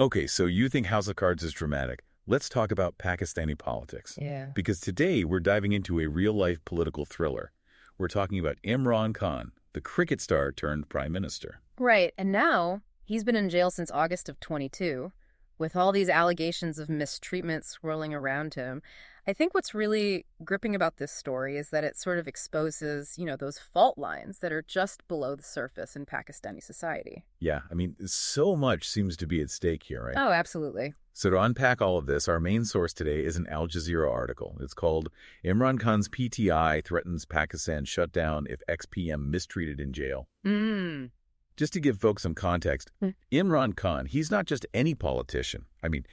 Okay, so you think House of Cards is dramatic. Let's talk about Pakistani politics. Yeah. Because today we're diving into a real-life political thriller. We're talking about Imran Khan, the cricket star turned prime minister. Right. And now he's been in jail since August of 22, with all these allegations of mistreatment swirling around him. I think what's really gripping about this story is that it sort of exposes, those fault lines that are just below the surface in Pakistani society. Yeah, I mean, so much seems to be at stake here, right? Oh, absolutely. So to unpack all of this, our main source today is an Al Jazeera article. It's called Imran Khan's PTI Threatens Pakistan Shutdown If Ex-PM Mistreated in Jail. Mm. Just to give folks some context, Imran Khan, he's not just any politician. I mean,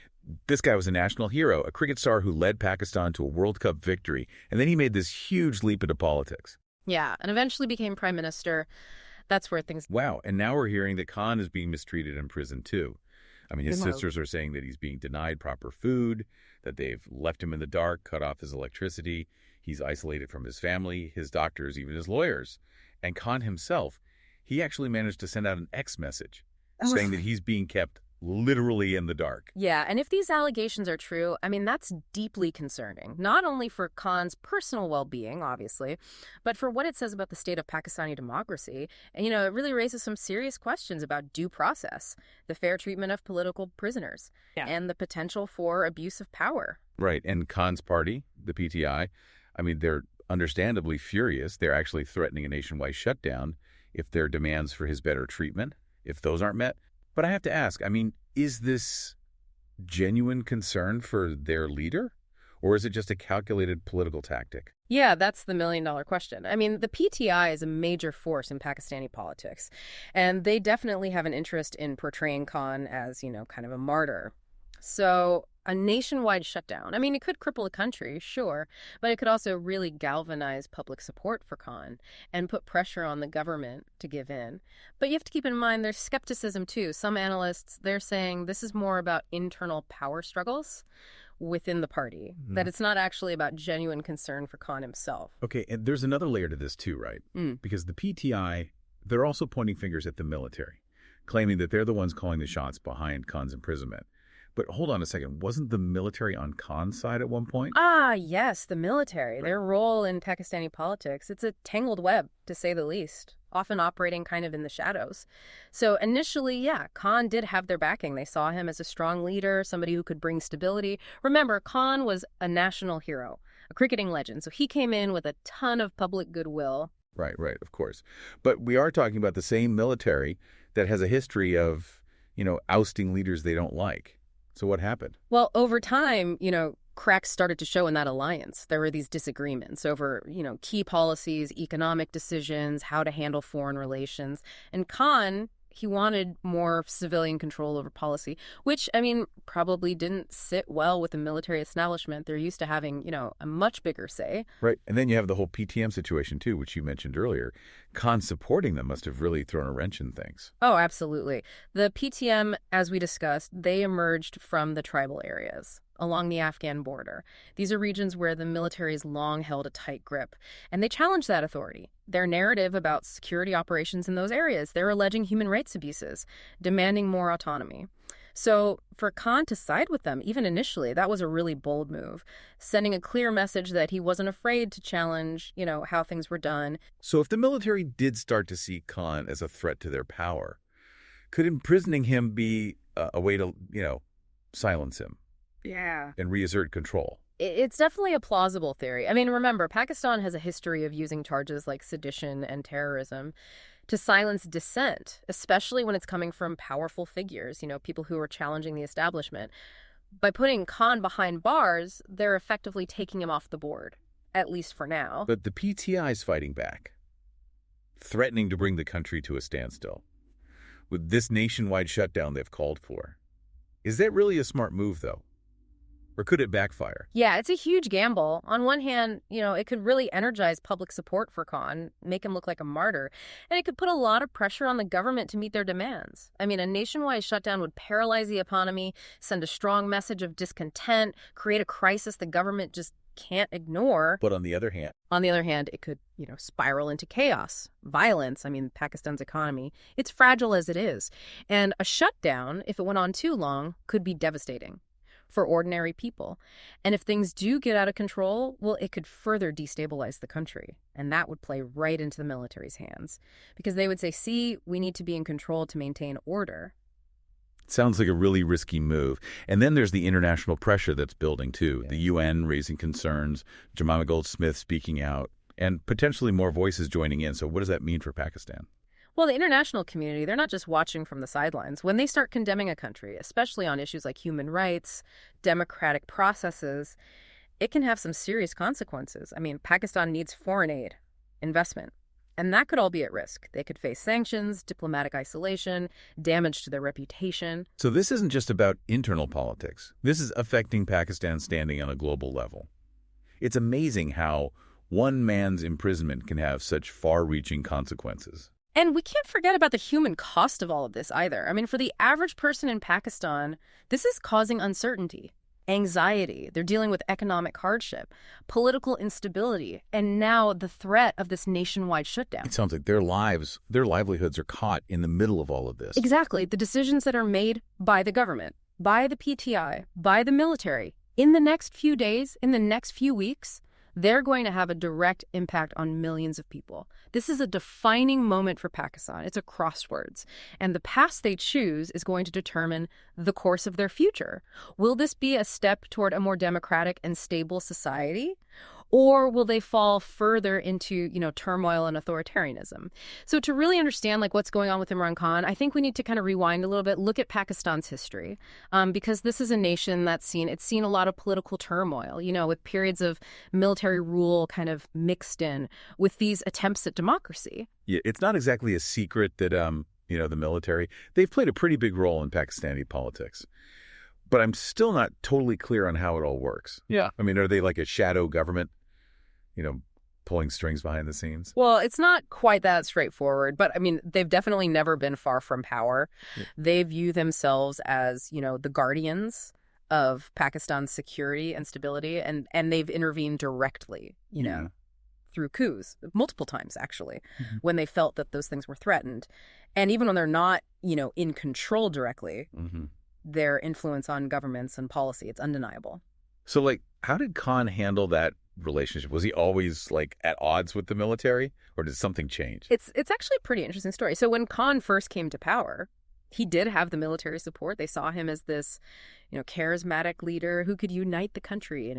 this guy was a national hero, a cricket star who led Pakistan to a World Cup victory, and then he made this huge leap into politics. Yeah, and eventually became prime minister. That's where things... Wow, and now we're hearing that Khan is being mistreated in prison too. I mean, his Well, sisters are saying that he's being denied proper food, that they've left him in the dark, cut off his electricity, he's isolated from his family, his doctors, even his lawyers. And Khan himself, he actually managed to send out an X message saying that he's being kept literally in the dark. Yeah, and if these allegations are true, I mean, that's deeply concerning, not only for Khan's personal well-being, obviously, but for what it says about the state of Pakistani democracy. And, it really raises some serious questions about due process, the fair treatment of political prisoners, and the potential for abuse of power. Right, and Khan's party, the PTI, I mean, they're understandably furious. They're actually threatening a nationwide shutdown if their demands for his better treatment, if those aren't met. But I have to ask, I mean, is this genuine concern for their leader? Or is it just a calculated political tactic? Yeah, that's the million-dollar question. I mean, the PTI is a major force in Pakistani politics, and they definitely have an interest in portraying Khan as, kind of a martyr. So a nationwide shutdown, I mean, it could cripple a country, sure, but it could also really galvanize public support for Khan and put pressure on the government to give in. But you have to keep in mind there's skepticism too. Some analysts, they're saying this is more about internal power struggles within the party, that it's not actually about genuine concern for Khan himself. Okay, and there's another layer to this too, right? Because the PTI, they're also pointing fingers at the military, claiming that they're the ones calling the shots behind Khan's imprisonment. But hold on a second. Wasn't the military on Khan's side at one point? Ah, yes, the military. Their role in Pakistani politics, it's a tangled web, to say the least, often operating kind of in the shadows. So initially, yeah, Khan did have their backing. They saw him as a strong leader, somebody who could bring stability. Remember, Khan was a national hero, a cricketing legend, so he came in with a ton of public goodwill. Right, of course. But we are talking about the same military that has a history of, ousting leaders they don't like. So what happened? Well, over time, cracks started to show in that alliance. There were these disagreements over, key policies, economic decisions, how to handle foreign relations. And Khan, he wanted more civilian control over policy, which, I mean, probably didn't sit well with the military establishment. They're used to having, a much bigger say. Right. And then you have the whole PTM situation, too, which you mentioned earlier. Khan supporting them must have really thrown a wrench in things. Oh, absolutely. The PTM, as we discussed, they emerged from the tribal areas along the Afghan border. These are regions where the military has long held a tight grip, and they challenge that authority. Their narrative about security operations in those areas, they're alleging human rights abuses, demanding more autonomy. So for Khan to side with them, even initially, that was a really bold move, sending a clear message that he wasn't afraid to challenge, how things were done. So if the military did start to see Khan as a threat to their power, could imprisoning him be a way to, silence him? Yeah. And reassert control? It's definitely a plausible theory. I mean, remember, Pakistan has a history of using charges like sedition and terrorism to silence dissent, especially when it's coming from powerful figures, people who are challenging the establishment. By putting Khan behind bars, they're effectively taking him off the board, at least for now. But the PTI's fighting back, threatening to bring the country to a standstill, with this nationwide shutdown they've called for. Is that really a smart move, though? Or could it backfire? Yeah, it's a huge gamble. On one hand, it could really energize public support for Khan, make him look like a martyr, and it could put a lot of pressure on the government to meet their demands. I mean, a nationwide shutdown would paralyze the economy, send a strong message of discontent, create a crisis the government just can't ignore. But On the other hand, it could, spiral into chaos, violence. I mean, Pakistan's economy, it's fragile as it is. And a shutdown, if it went on too long, could be devastating for ordinary people. And if things do get out of control, well, it could further destabilize the country. And that would play right into the military's hands. Because they would say, see, we need to be in control to maintain order. sounds like a really risky move. And then there's the international pressure that's building, too. Yeah. The UN raising concerns, Jemima Goldsmith speaking out, and potentially more voices joining in. So what does that mean for Pakistan? Well, the international community, they're not just watching from the sidelines. When they start condemning a country, especially on issues like human rights, democratic processes, it can have some serious consequences. I mean, Pakistan needs foreign aid, investment, and that could all be at risk. They could face sanctions, diplomatic isolation, damage to their reputation. So this isn't just about internal politics. This is affecting Pakistan's standing on a global level. It's amazing how one man's imprisonment can have such far-reaching consequences. And we can't forget about the human cost of all of this either. I mean, for the average person in Pakistan, this is causing uncertainty, anxiety. They're dealing with economic hardship, political instability, and now the threat of this nationwide shutdown. It sounds like their livelihoods are caught in the middle of all of this. Exactly. The decisions that are made by the government, by the PTI, by the military, in the next few days, in the next few weeks, they're going to have a direct impact on millions of people. This is a defining moment for Pakistan. It's a crossroads. And the path they choose is going to determine the course of their future. Will this be a step toward a more democratic and stable society? Or will they fall further into, turmoil and authoritarianism? So to really understand what's going on with Imran Khan, I think we need to kind of rewind a little bit, look at Pakistan's history, because this is a nation that's seen a lot of political turmoil, with periods of military rule kind of mixed in with these attempts at democracy. Yeah, it's not exactly a secret that, the military, they've played a pretty big role in Pakistani politics. But I'm still not totally clear on how it all works. Yeah. I mean, are they like a shadow government? Pulling strings behind the scenes? Well, it's not quite that straightforward, but I mean, they've definitely never been far from power. Yeah. They view themselves as, the guardians of Pakistan's security and stability, and they've intervened directly, through coups, multiple times, actually, when they felt that those things were threatened. And even when they're not, in control directly, their influence on governments and policy, it's undeniable. So, how did Khan handle that relationship? Was he always at odds with the military, or did something change? It's actually a pretty interesting story. So when Khan first came to power, he did have the military support. They saw him as this, charismatic leader who could unite the country,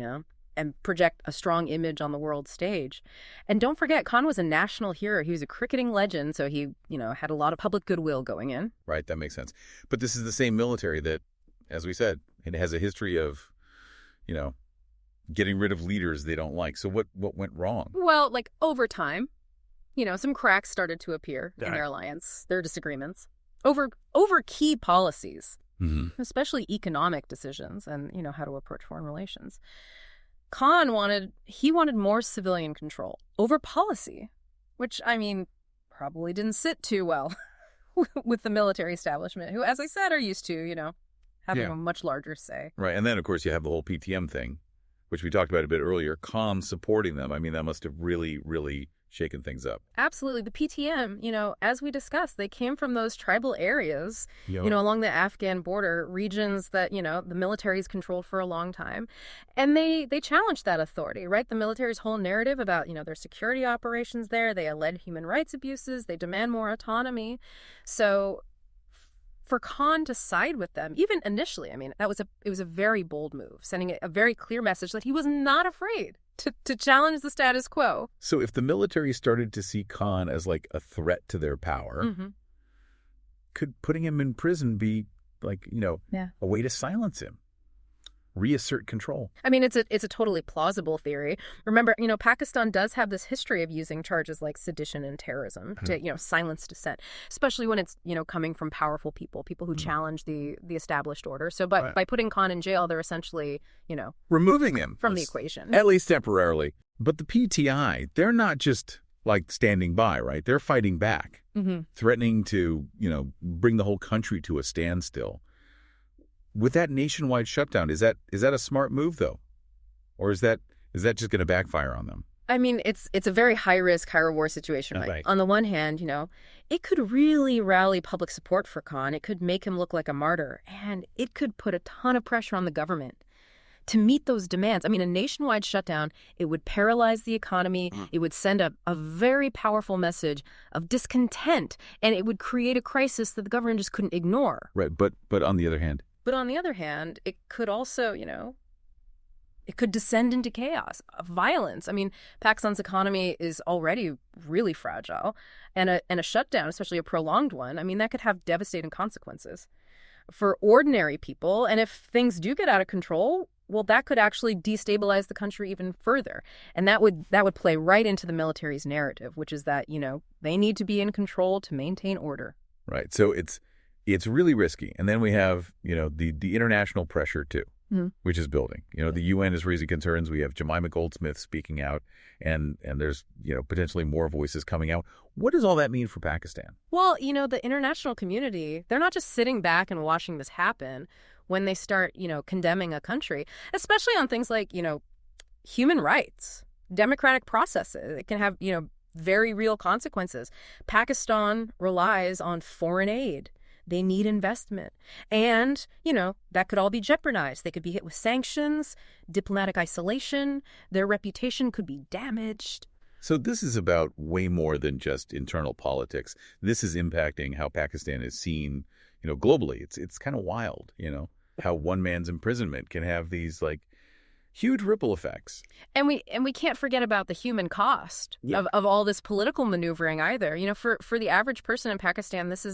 and project a strong image on the world stage. And don't forget, Khan was a national hero. He was a cricketing legend, so he, had a lot of public goodwill going in. Right, that makes sense. But this is the same military that, as we said, it has a history of, getting rid of leaders they don't like. So what went wrong? Well, over time, some cracks started to appear in their alliance, their disagreements over key policies, especially economic decisions and, how to approach foreign relations. Khan wanted more civilian control over policy, which, probably didn't sit too well with the military establishment, who, as I said, are used to, having a much larger say. Right. And then, of course, you have the whole PTM thing, which we talked about a bit earlier, Khan supporting them. That must have really, really shaken things up. Absolutely. The PTM, as we discussed, they came from those tribal areas, along the Afghan border, regions that, the military's controlled for a long time. And they challenged that authority, right? The military's whole narrative about, their security operations there, they allege human rights abuses, they demand more autonomy. So for Khan to side with them, even initially, it was a very bold move, sending a very clear message that he was not afraid to challenge the status quo. So if the military started to see Khan as a threat to their power, could putting him in prison be a way to silence him? reassert control. I mean, it's a totally plausible theory. Remember, Pakistan does have this history of using charges like sedition and terrorism to, silence dissent, especially when it's, coming from powerful people who challenge the established order. So by putting Khan in jail, they're essentially, removing him from the equation. At least temporarily. But the PTI, they're not just like standing by, right? They're fighting back, threatening to, bring the whole country to a standstill. With that nationwide shutdown, is that a smart move, though? Or is that just going to backfire on them? I mean, it's a very high-risk, high-reward situation, right? On the one hand, it could really rally public support for Khan. It could make him look like a martyr. And it could put a ton of pressure on the government to meet those demands. I mean, a nationwide shutdown, it would paralyze the economy. It would send a very powerful message of discontent. And it would create a crisis that the government just couldn't ignore. Right, but on the other hand... But on the other hand, it could also, it could descend into chaos, violence. I mean, Pakistan's economy is already really fragile, and a shutdown, especially a prolonged one, I mean, that could have devastating consequences for ordinary people. And if things do get out of control, well, that could actually destabilize the country even further. And that would play right into the military's narrative, which is that, they need to be in control to maintain order. Right. So it's really risky. And then we have, the international pressure, too, which is building. The UN is raising concerns. We have Jemima Goldsmith speaking out, and there's, potentially more voices coming out. What does all that mean for Pakistan? Well, the international community, they're not just sitting back and watching this happen when they start, condemning a country, especially on things like, human rights, democratic processes. It can have, very real consequences. Pakistan relies on foreign aid. They need investment. And, that could all be jeopardized. They could be hit with sanctions, diplomatic isolation. Their reputation could be damaged. So this is about way more than just internal politics. This is impacting how Pakistan is seen, globally. It's kind of wild, how one man's imprisonment can have these, huge ripple effects. And we can't forget about the human cost of all this political maneuvering either. For the average person in Pakistan, it's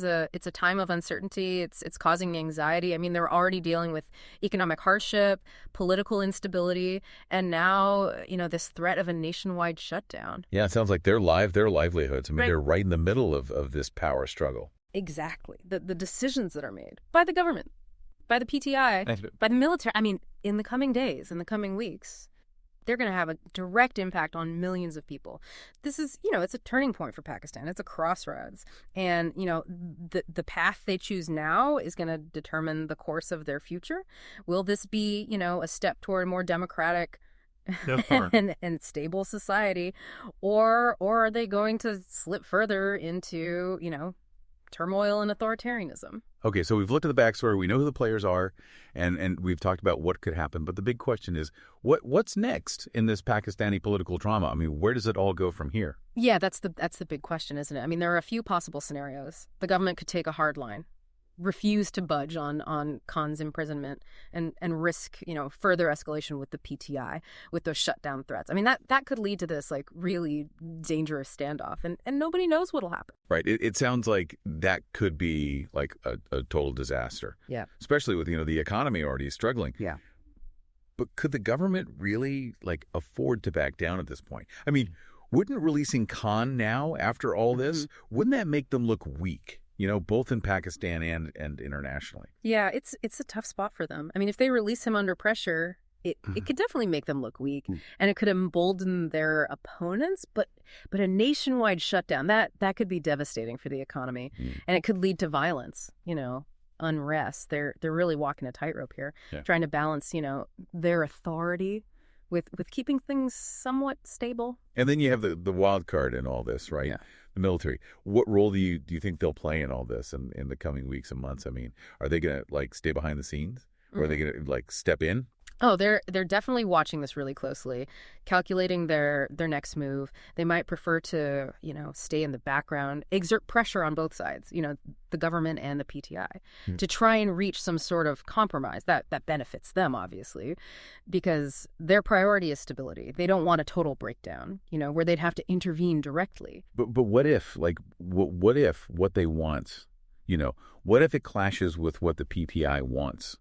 a time of uncertainty. It's causing anxiety. I mean, they're already dealing with economic hardship, political instability, and now, this threat of a nationwide shutdown. Yeah, it sounds like their livelihoods. I mean, they're right in the middle of this power struggle. Exactly. The decisions that are made by the government, by the PTI, by the military. I mean, in the coming days, in the coming weeks, they're going to have a direct impact on millions of people. This is, it's a turning point for Pakistan. It's a crossroads. And, the path they choose now is going to determine the course of their future. Will this be, a step toward a more democratic and stable society? Or are they going to slip further into, turmoil and authoritarianism? Okay, so we've looked at the backstory. We know who the players are, and we've talked about what could happen. But the big question is, what's next in this Pakistani political drama? I mean, where does it all go from here? Yeah, that's the big question, isn't it? I mean, there are a few possible scenarios. The government could take a hard line, refuse to budge on Khan's imprisonment, and risk, further escalation with the PTI, with those shutdown threats. I mean, that could lead to this really dangerous standoff, and nobody knows what'll happen. Right. It sounds like that could be like a total disaster. Yeah. Especially with, the economy already struggling. Yeah. But could the government really afford to back down at this point? I mean, wouldn't releasing Khan now after all this, wouldn't that make them look weak? Both in Pakistan and internationally. Yeah, it's a tough spot for them. I mean, if they release him under pressure, it could definitely make them look weak, and it could embolden their opponents. But a nationwide shutdown, that could be devastating for the economy, and it could lead to violence. Unrest. They're really walking a tightrope here, trying to balance their authority with keeping things somewhat stable. And then you have the wild card in all this, right? Yeah. The military. What role do you think they'll play in all this in the coming weeks and months? I mean, are they going to stay behind the scenes, or are they going to step in? Oh, they're definitely watching this really closely, calculating their next move. They might prefer to, stay in the background, exert pressure on both sides, the government and the PTI, to try and reach some sort of compromise that benefits them, obviously, because their priority is stability. They don't want a total breakdown, where they'd have to intervene directly. But what if, what if what they want, what if it clashes with what the PTI wants?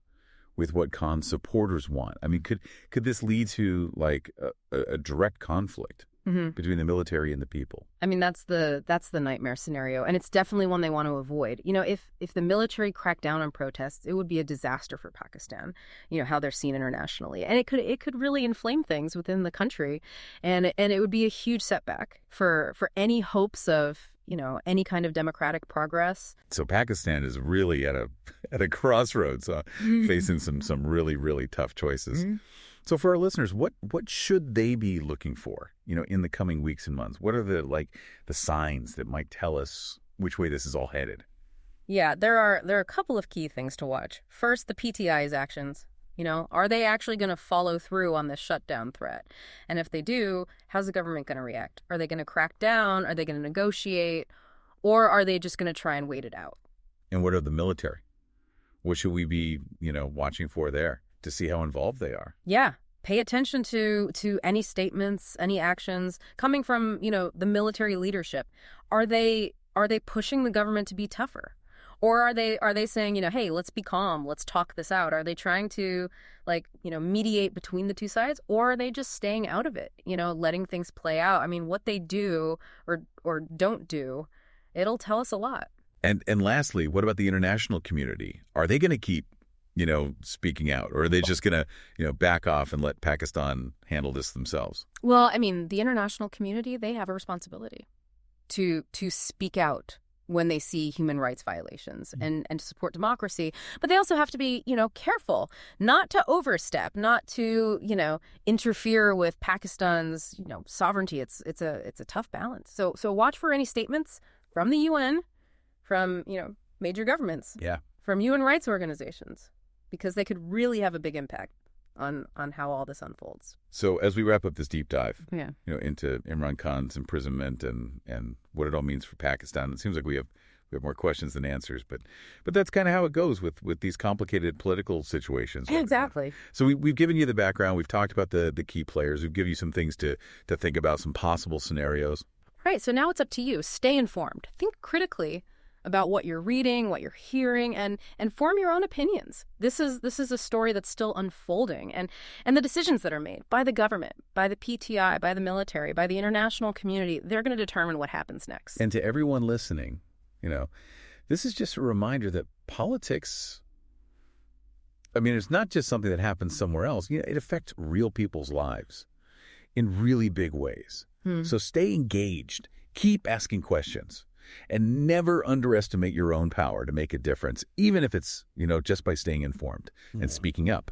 with what Khan's supporters want? I mean, could this lead to like a direct conflict between the military and the people? I mean, that's the nightmare scenario, and it's definitely one they want to avoid. If the military cracked down on protests, it would be a disaster for Pakistan. How they're seen internationally, and it could really inflame things within the country, and it would be a huge setback for any hopes of any kind of democratic progress. So Pakistan is really at a crossroads, facing some really, really tough choices. So for our listeners, what should they be looking for, in the coming weeks and months? What are the signs that might tell us which way this is all headed? Yeah, there are a couple of key things to watch. First, the PTI's actions. Are they actually going to follow through on this shutdown threat? And if they do, how's the government going to react? Are they going to crack down? Are they going to negotiate? Or are they just going to try and wait it out? And what of the military? What should we be, watching for there to see how involved they are? Yeah. Pay attention to any statements, any actions coming from, the military leadership. Are they pushing the government to be tougher? Or are they saying, hey, let's be calm, let's talk this out? Are they trying to mediate between the two sides? Or are they just staying out of it, letting things play out? I mean, what they do or don't do, it'll tell us a lot. And lastly, what about the international community? Are they going to keep, speaking out, or are they just going to, back off and let Pakistan handle this themselves? Well, I mean, the international community, they have a responsibility to speak out when they see human rights violations and to support democracy. But they also have to be, careful not to overstep, not to, interfere with Pakistan's, sovereignty. It's a tough balance. So watch for any statements from the UN, from, major governments, from human rights organizations, because they could really have a big impact on how all this unfolds. So as we wrap up this deep dive, into Imran Khan's imprisonment and what it all means for Pakistan, it seems like we have more questions than answers, but that's kind of how it goes with these complicated political situations. Yeah, exactly. So we've given you the background. We've talked about the key players. We've given you some things to think about, some possible scenarios. Right. So now it's up to you. Stay informed. Think critically about what you're reading, what you're hearing, and form your own opinions. This is a story that's still unfolding, and the decisions that are made by the government, by the PTI, by the military, by the international community, they're going to determine what happens next. And to everyone listening, this is just a reminder that politics, I mean, it's not just something that happens somewhere else. It affects real people's lives in really big ways. So stay engaged, keep asking questions, and never underestimate your own power to make a difference, even if it's, just by staying informed and speaking up.